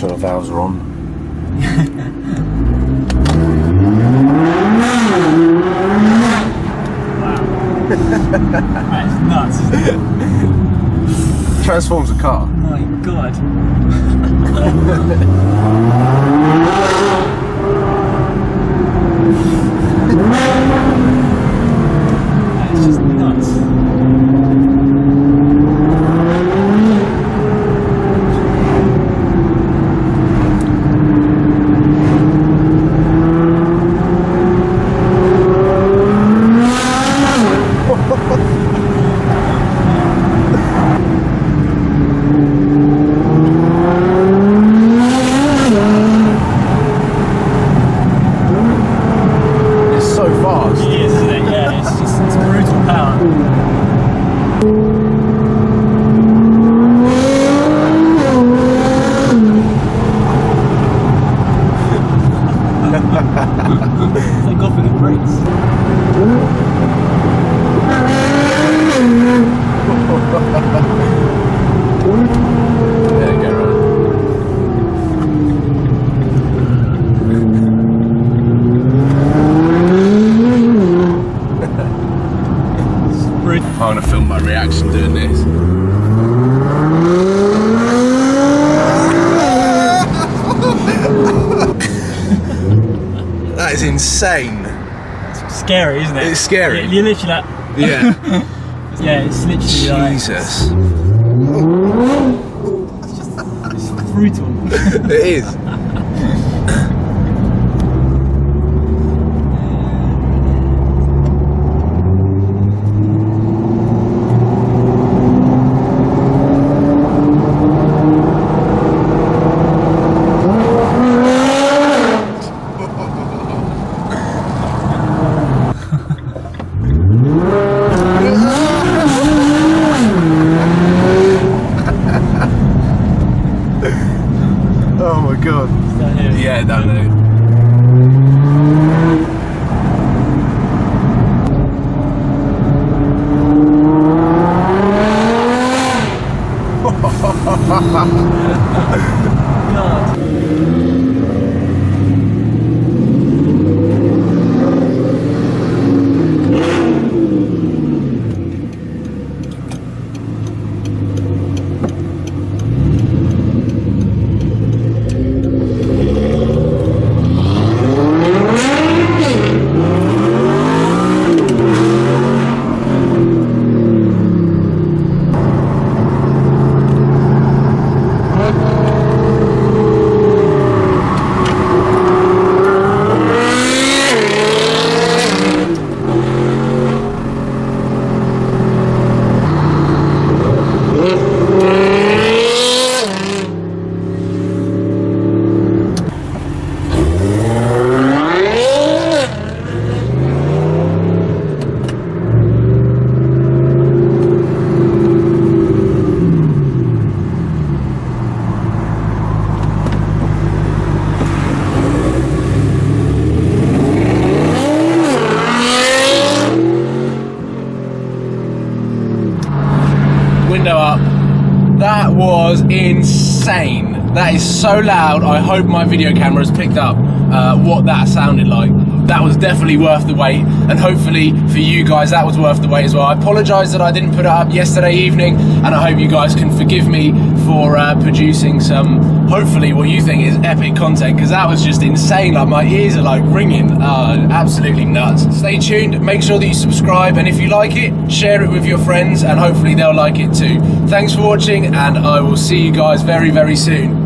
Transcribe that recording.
sure the valves are on. That's nuts, isn't it? Transforms a car. Oh my god. That's just nuts. Thank God for the brakes. There you go, right. I'm going to film my reaction doing this. That is insane. It's scary, isn't it? It's scary. You're literally like... Yeah. Yeah, it's literally Jesus. like... It's brutal. It is. Oh my god. Yeah, down there. God. Window up. That was insane. That is so loud. I hope my video camera's picked up what that sounded like. That was definitely worth the wait, and hopefully for you guys that was worth the wait as well. I apologise that I didn't put it up yesterday evening, and I hope you guys can forgive me for producing some, hopefully what you think is epic content, because that was just insane. Like, my ears are like ringing. Absolutely nuts. Stay tuned, make sure that you subscribe, and if you like it, share it with your friends, and hopefully they'll like it too. Thanks for watching, and I will see you guys very, very soon.